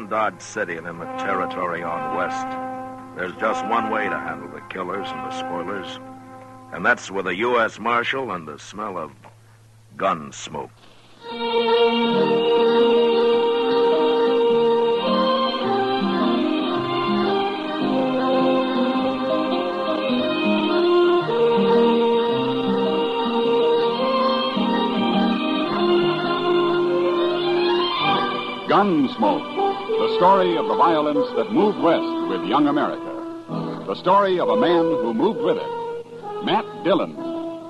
in Dodge City and in the territory on west, there's just one way to handle the killers and the spoilers, and that's with a U.S. Marshal and the smell of gun smoke. Gunsmoke, the story of the violence that moved west with young America. The story of a man who moved with it. Matt Dillon,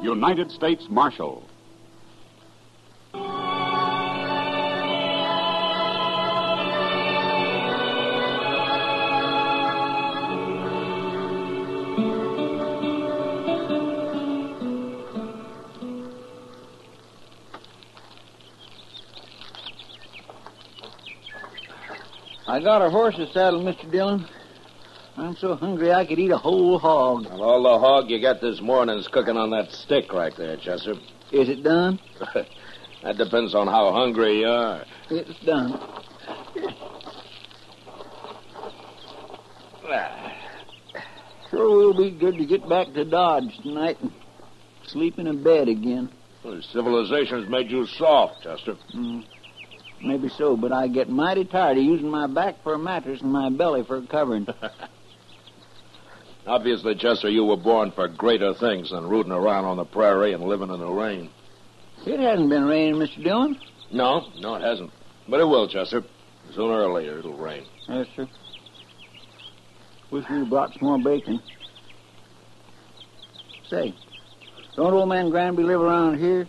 United States Marshal. I got a horse's saddle, Mr. Dillon. I'm so hungry I could eat a whole hog. Well, all the hog you got this morning's cooking on that stick right there, Chester. Is it done? That depends on how hungry you are. It's done. Sure will be good to get back to Dodge tonight and sleep in a bed again. Well, civilization's made you soft, Chester. Maybe so, but I get mighty tired of using my back for a mattress and my belly for a covering. Obviously, Chester, you were born for greater things than rooting around on the prairie and living in the rain. It hasn't been raining, Mr. Dillon. No, it hasn't. But it will, Chester. Sooner or later, it'll rain. Yes, sir. Wish we'd brought some more bacon. Say, don't old man Granby live around here?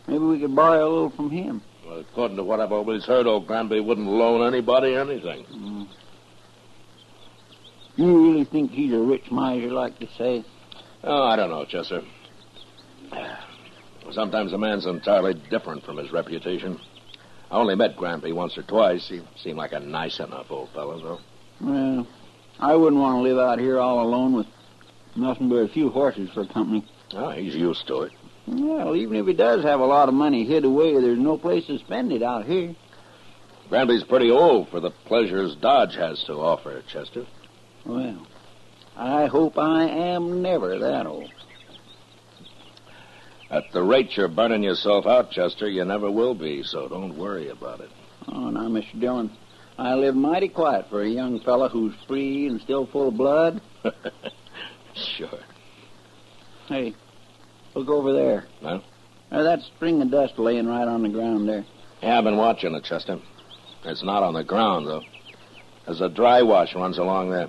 Maybe we could borrow a little from him. Well, according to what I've always heard, old Granby wouldn't loan anybody anything. You really think he's a rich miser, like they say? Oh, I don't know, Chester. Sometimes a man's entirely different from his reputation. I only met Granby once or twice. He seemed like a nice enough old fellow, though. Well, I wouldn't want to live out here all alone with nothing but a few horses for company. Oh, he's used to it. Well, even if he does have a lot of money hid away, there's no place to spend it out here. Granby's pretty old for the pleasures Dodge has to offer, Chester. Well, I hope I am never that old. At the rate you're burning yourself out, Chester, you never will be, so don't worry about it. Oh, now, Mr. Dillon, I live mighty quiet for a young fella who's free and still full of blood. Sure. Hey, look over there. Huh? There's that string of dust laying right on the ground there. Yeah, I've been watching it, Chester. It's not on the ground, though. There's a dry wash runs along there.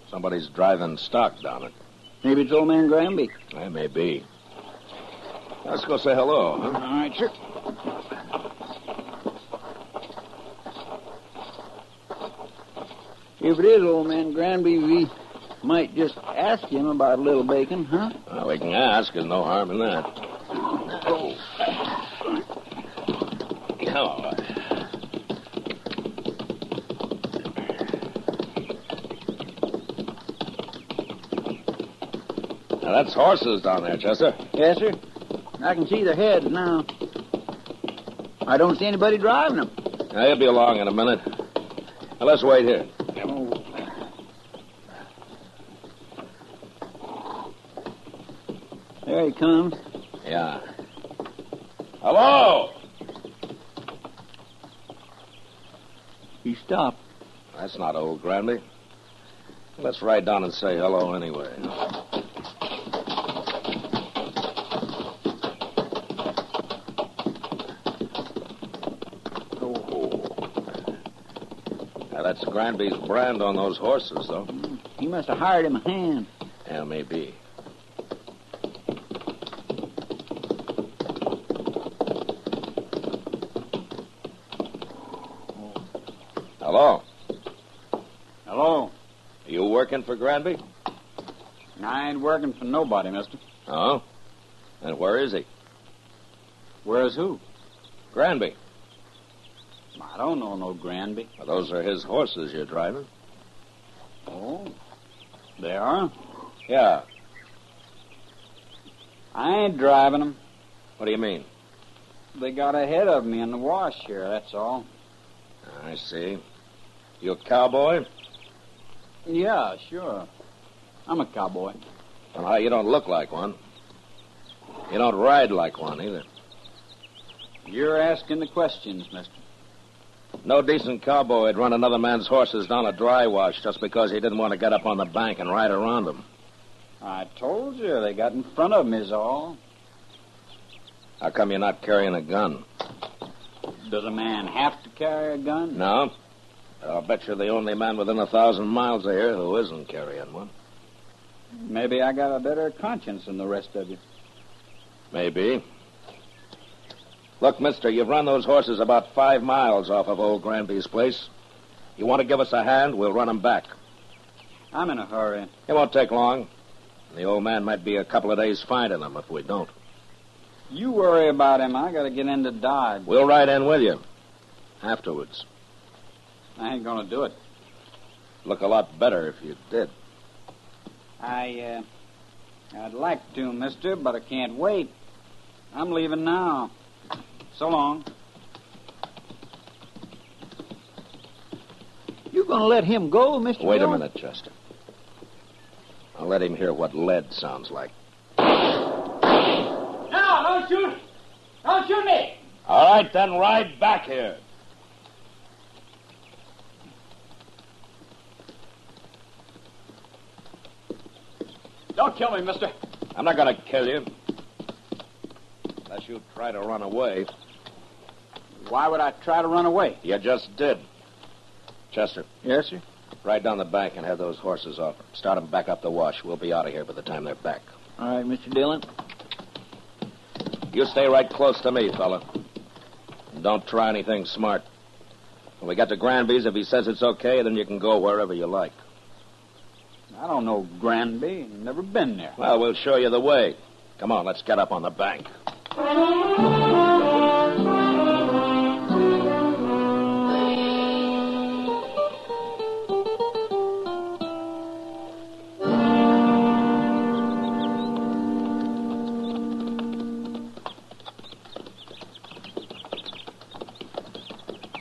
Somebody's driving stock down it. Maybe it's old man Granby. That may be. Let's go say hello, huh? All right, sir. If it is old man Granby, we might just ask him about a little bacon, huh? Well, we can ask. There's no harm in that. Oh. Oh. Now, that's horses down there, Chester. Yes, sir. I can see their heads now. I don't see anybody driving them. Now, he'll be along in a minute. Now, let's wait here. Oh. There he comes. Yeah. Hello! He stopped. That's not old Granby. Let's ride down and say hello anyway. That's Granby's brand on those horses, though. He must have hired him a hand. Yeah, maybe. Hello? Hello. Are you working for Granby? I ain't working for nobody, mister. Oh? And where is he? Where's who? Granby. I don't know no Granby. Well, those are his horses you're driving. Oh, they are? Yeah. I ain't driving them. What do you mean? They got ahead of me in the wash here, that's all. I see. You a cowboy? Yeah, sure. I'm a cowboy. Well, you don't look like one. You don't ride like one, either. You're asking the questions, mister. No decent cowboy would run another man's horses down a dry wash just because he didn't want to get up on the bank and ride around them. I told you they got in front of him is all. How come you're not carrying a gun? Does a man have to carry a gun? No. I'll bet you're the only man within 1,000 miles of here who isn't carrying one. Maybe I got a better conscience than the rest of you. Maybe. Look, mister, you've run those horses about 5 miles off of old Granby's place. You want to give us a hand, we'll run them back. I'm in a hurry. It won't take long. The old man might be a couple of days finding them if we don't. You worry about him. I got to get into Dodge. We'll ride in with you. Afterwards. I ain't going to do it. Look a lot better if you did. I'd like to, mister, but I can't wait. I'm leaving now. So long. You gonna let him go, Mr. Wait a Dillon? minute, Chester. I'll let him hear what lead sounds like. No, don't shoot! Don't shoot me! All right, then ride back here. Don't kill me, mister. I'm not going to kill you. Unless you try to run away. Why would I try to run away? You just did. Chester, Yes, sir. ride down the bank and have those horses off. Start them back up the wash. We'll be out of here by the time they're back. All right, Mr. Dillon. You stay right close to me, fella. And don't try anything smart. When we get to Granby's, if he says it's okay, then you can go wherever you like. I don't know Granby. Never been there. Well, we'll show you the way. Come on, let's get up on the bank.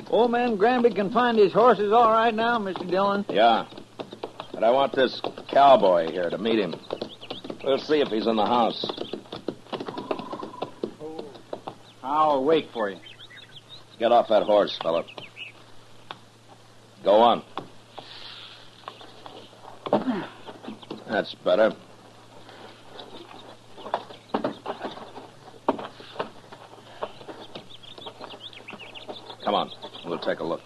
Old man Granby can find his horses all right now, Mr. Dillon. Yeah. But I want this cowboy here to meet him. We'll see if he's in the house. I'll wait for you. Get off that horse, fella. Go on. That's better. Come on. We'll take a look.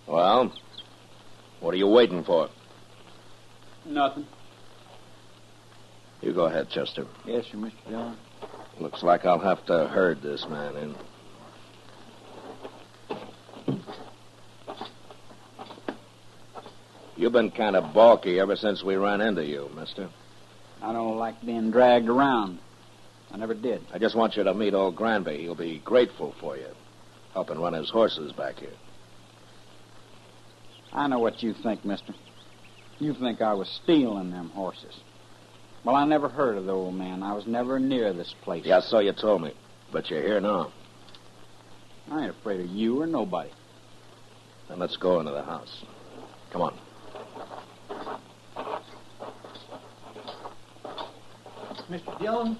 Well, what are you waiting for? Nothing. You go ahead, Chester. Yes, sir, Mr. Dillon. Looks like I'll have to herd this man in. You've been kind of balky ever since we ran into you, mister. I don't like being dragged around. I never did. I just want you to meet old Granby. He'll be grateful for you, helping run his horses back here. I know what you think, mister. You think I was stealing them horses. Well, I never heard of the old man. I was never near this place. Yeah, so you told me. But you're here now. I ain't afraid of you or nobody. Then let's go into the house. Come on. Mr. Dillon,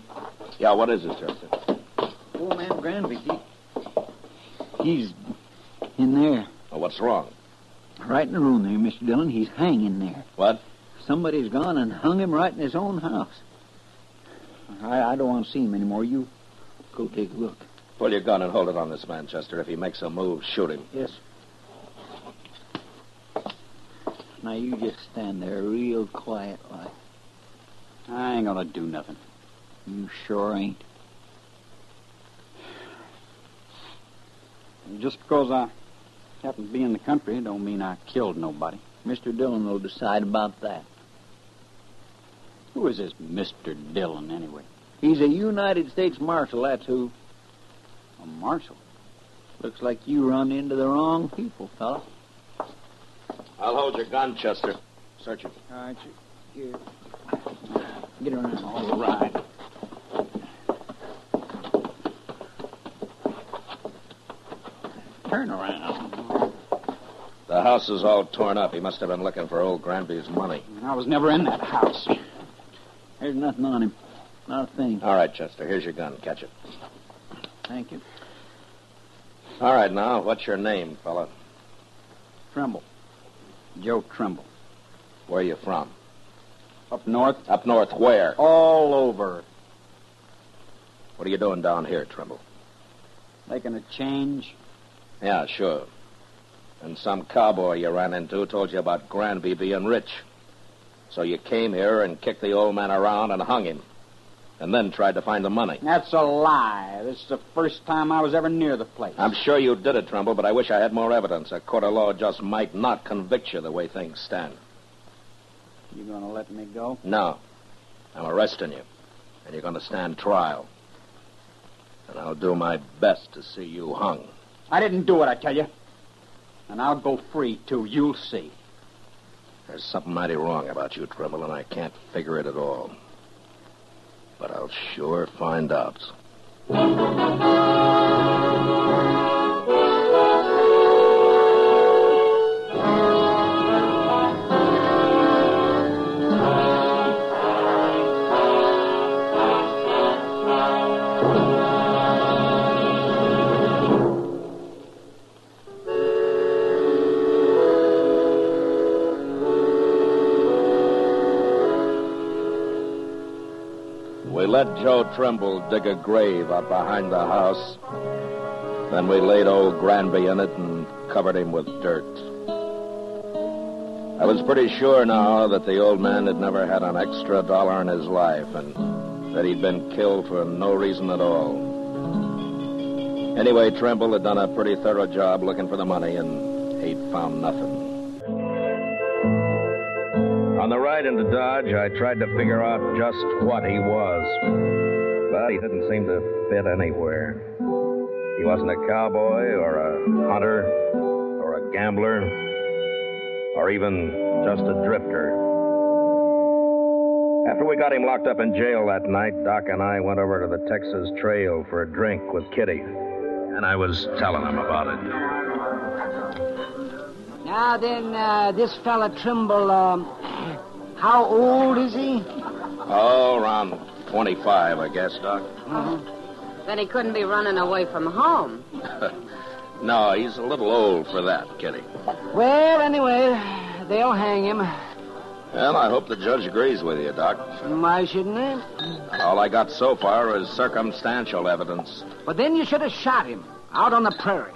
Yeah, what is it, Chester? old man Granby, he's in there. Oh, what's wrong? Right in the room there, Mr. Dillon. He's hanging there. What? Somebody's gone and hung him right in his own house. I don't want to see him anymore. You go take a look. Pull your gun and hold it on this man, Chester. If he makes a move, shoot him. Yes. Now, you just stand there real quiet like. I ain't gonna do nothing. You sure ain't. Just because I happen to be in the country don't mean I killed nobody. Mr. Dillon will decide about that. Who is this Mr. Dillon, anyway? He's a United States Marshal, that's who. A marshal? Looks like you run into the wrong people, fella. I'll hold your gun, Chester. Search it. All right, here. Get around. All right. Turn around. The house is all torn up. He must have been looking for old Granby's money. I was never in that house. There's nothing on him. Not a thing. All right, Chester, here's your gun. Catch it. Thank you. All right, now, what's your name, fella? Trimble. Joe Trimble. Where you from? Up north? Up north where? All over. What are you doing down here, Trimble? Making a change? Yeah, sure. And some cowboy you ran into told you about Granby being rich. So you came here and kicked the old man around and hung him. And then tried to find the money. That's a lie. This is the first time I was ever near the place. I'm sure you did it, Trimble, but I wish I had more evidence. A court of law just might not convict you the way things stand. You gonna let me go? No. I'm arresting you. And you're going to stand trial. And I'll do my best to see you hung. I didn't do it, I tell you. And I'll go free, too. You'll see. There's something mighty wrong about you, Trimble, and I can't figure it at all. But I'll sure find out. We let Joe Trimble dig a grave out behind the house. Then we laid old Granby in it and covered him with dirt. I was pretty sure now that the old man had never had an extra dollar in his life and that he'd been killed for no reason at all. Anyway, Trimble had done a pretty thorough job looking for the money, and he'd found nothing. On the ride into Dodge, I tried to figure out just what he was. But he didn't seem to fit anywhere. He wasn't a cowboy or a hunter or a gambler or even just a drifter. After we got him locked up in jail that night, Doc and I went over to the Texas Trail for a drink with Kitty. And I was telling him about it. Now then, this fella Trimble, how old is he? Oh, around 25, I guess, Doc. Mm-hmm. Then he couldn't be running away from home. No, he's a little old for that, Kitty. Well, anyway, they'll hang him. Well, I hope the judge agrees with you, Doc. Why shouldn't they? All I got so far is circumstantial evidence. But then you should have shot him out on the prairie.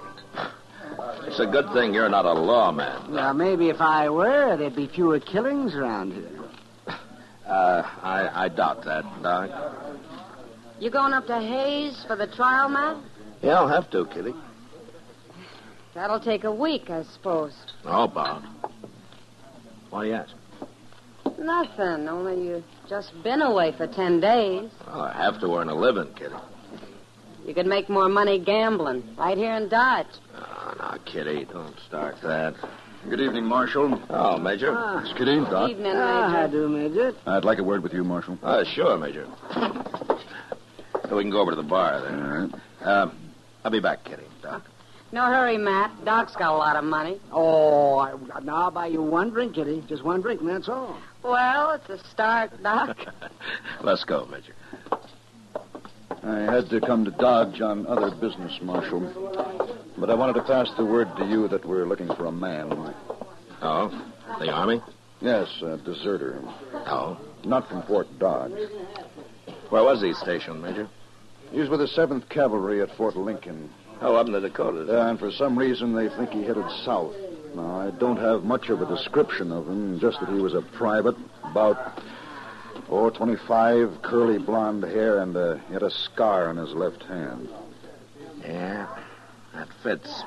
It's a good thing you're not a lawman. Well, maybe if I were, there'd be fewer killings around here. I doubt that, Doc. You going up to Hayes for the trial, Matt? Yeah, I'll have to, Kitty. That'll take a week, I suppose. Oh, about. Why do you ask? Nothing, only you've just been away for 10 days. Well, I have to earn a living, Kitty. You could make more money gambling right here in Dodge. Oh, now, Kitty, don't start that. Good evening, Marshal. Oh, Major. Miss Kitty, Doc. Evening, Major. How do, Major? I'd like a word with you, Marshal. Sure, Major. So we can go over to the bar there. All right. I'll be back, Kitty. Doc. No hurry, Matt. Doc's got a lot of money. Oh, now I'll buy you one drink, Kitty. Just one drink, and that's all. Well, it's a start, Doc. Let's go, Major. I had to come to Dodge on other business, Marshal. But I wanted to pass the word to you that we're looking for a man. Oh? The Army? Yes, a deserter. Oh? Not from Fort Dodge. Where was he stationed, Major? He was with the 7th Cavalry at Fort Lincoln. Oh, up in the Dakotas. And for some reason, they think he headed south. Now, I don't have much of a description of him, just that he was a private, about 4'25", curly blonde hair, and he had a scar on his left hand. Yeah, that fits.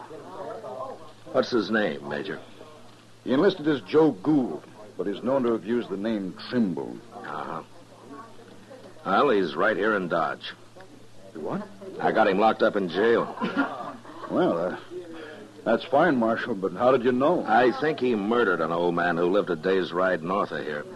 What's his name, Major? He enlisted as Joe Gould, but he's known to have used the name Trimble. Uh-huh. Well, he's right here in Dodge. What? I got him locked up in jail. Well, that's fine, Marshal, but how did you know? I think he murdered an old man who lived a day's ride north of here.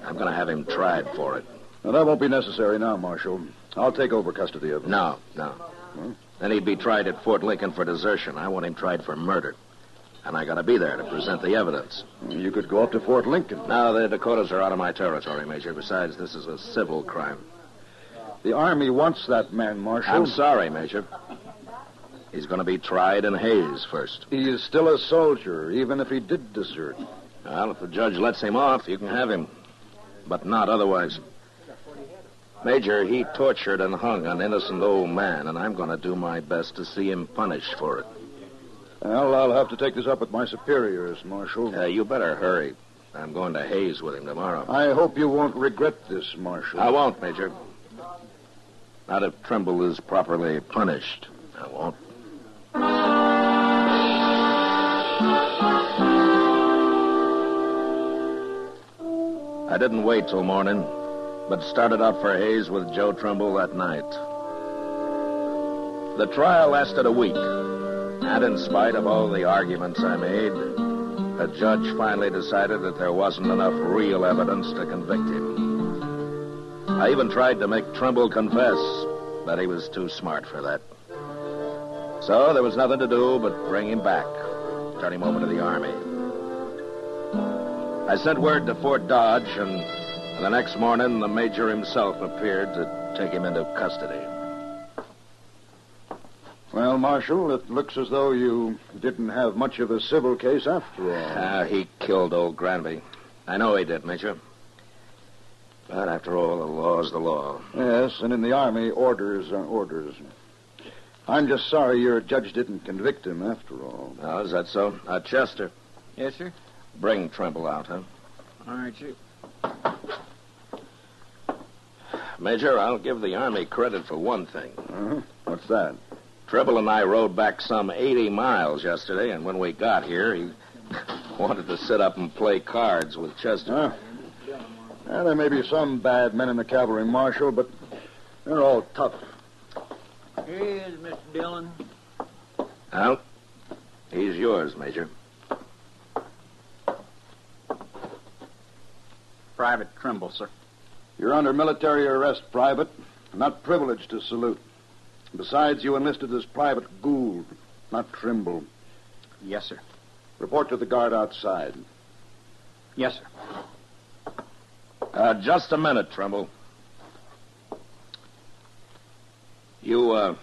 I'm going to have him tried for it. Now, that won't be necessary now, Marshal. I'll take over custody of him. No. Well, Then he'd be tried at Fort Lincoln for desertion. I want him tried for murder. And I gotta be there to present the evidence. You could go up to Fort Lincoln. No, the Dakotas are out of my territory, Major. Besides, this is a civil crime. The Army wants that man, Marshal. I'm sorry, Major. He's gonna be tried in Hayes first. He is still a soldier, even if he did desert. Well, if the judge lets him off, you can have him. But not otherwise. Major, he tortured and hung an innocent old man, and I'm going to do my best to see him punished for it. Well, I'll have to take this up with my superiors, Marshal. You better hurry. I'm going to Hayes with him tomorrow. I hope you won't regret this, Marshal. I won't, Major. Not if Trimble is properly punished. I won't. I didn't wait till morning, but started up for Hayes with Joe Trimble that night. The trial lasted a week, and in spite of all the arguments I made, the judge finally decided that there wasn't enough real evidence to convict him. I even tried to make Trimble confess, but he was too smart for that. So there was nothing to do but bring him back, turn him over to the Army. I sent word to Fort Dodge, and the next morning, the Major himself appeared to take him into custody. Well, Marshal, it looks as though you didn't have much of a civil case after all. He killed old Granby. I know he did, Major. But after all, the law's the law. Yes, and in the Army, orders are orders. I'm just sorry your judge didn't convict him after all. Oh, is that so? Chester. Yes, sir? Bring Trimble out, huh? All right, sir. Major, I'll give the Army credit for one thing. Uh-huh. What's that? Trimble and I rode back some 80 miles yesterday, and when we got here, he wanted to sit up and play cards with Chester. Well, there may be some bad men in the cavalry, Marshal, but they're all tough. Here he is, Mr. Dillon. Well, he's yours, Major. Private Trimble, sir. You're under military arrest, Private. Not privileged to salute. Besides, you enlisted as Private Gould, not Trimble. Yes, sir. Report to the guard outside. Yes, sir. Just a minute, Trimble. You,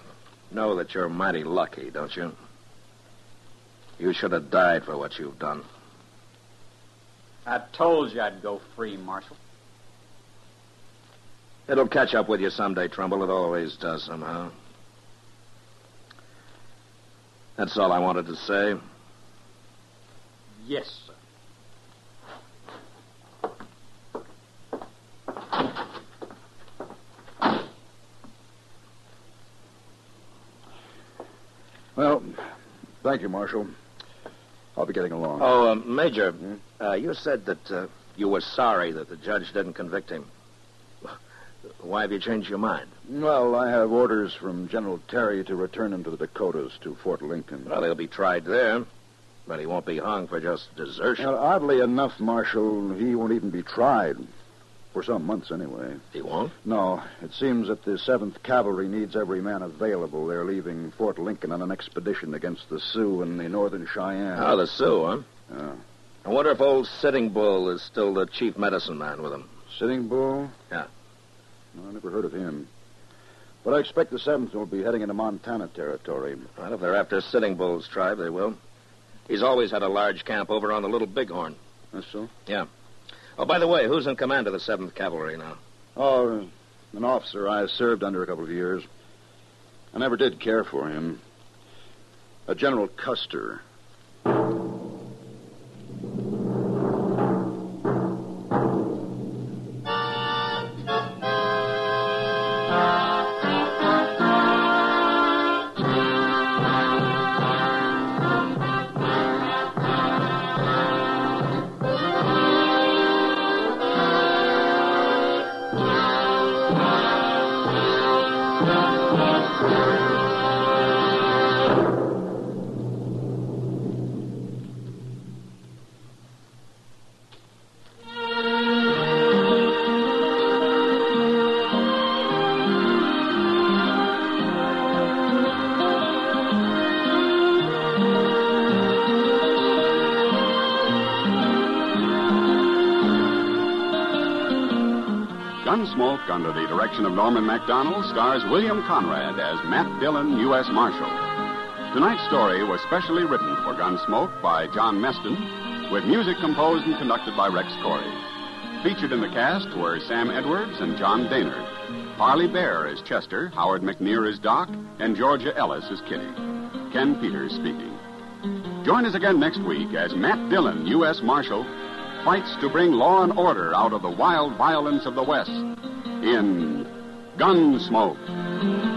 know that you're mighty lucky, don't you? You should have died for what you've done. I told you I'd go free, Marshal. It'll catch up with you someday, Trimble. It always does somehow. That's all I wanted to say. Yes, sir. Well, thank you, Marshal. I'll be getting along. Oh, Major, you said that you were sorry that the judge didn't convict him. Why have you changed your mind? Well, I have orders from General Terry to return him to the Dakotas, to Fort Lincoln. Well, he'll be tried there, but he won't be hung for just desertion. Well, oddly enough, Marshal, he won't even be tried. For some months, anyway. He won't? No. It seems that the 7th Cavalry needs every man available. They're leaving Fort Lincoln on an expedition against the Sioux and the Northern Cheyenne. Oh, the Sioux, huh? Yeah. I wonder if old Sitting Bull is still the chief medicine man with them. Sitting Bull? Yeah. No, I never heard of him. But I expect the 7th will be heading into Montana territory. Well, if they're after Sitting Bull's tribe, they will. He's always had a large camp over on the Little Bighorn. That's so? Yeah. Oh, by the way, who's in command of the 7th Cavalry now? Oh, an officer I served under a couple of years. I never did care for him. A General Custer. Gunsmoke, under the direction of Norman MacDonald, stars William Conrad as Matt Dillon, U.S. Marshal. Tonight's story was specially written for Gunsmoke by John Meston, with music composed and conducted by Rex Corey. Featured in the cast were Sam Edwards and John Daynard. Parley Bear as Chester, Howard McNear as Doc, and Georgia Ellis as Kitty. Ken Peters speaking. Join us again next week as Matt Dillon, U.S. Marshal, fights to bring law and order out of the wild violence of the West in Gunsmoke.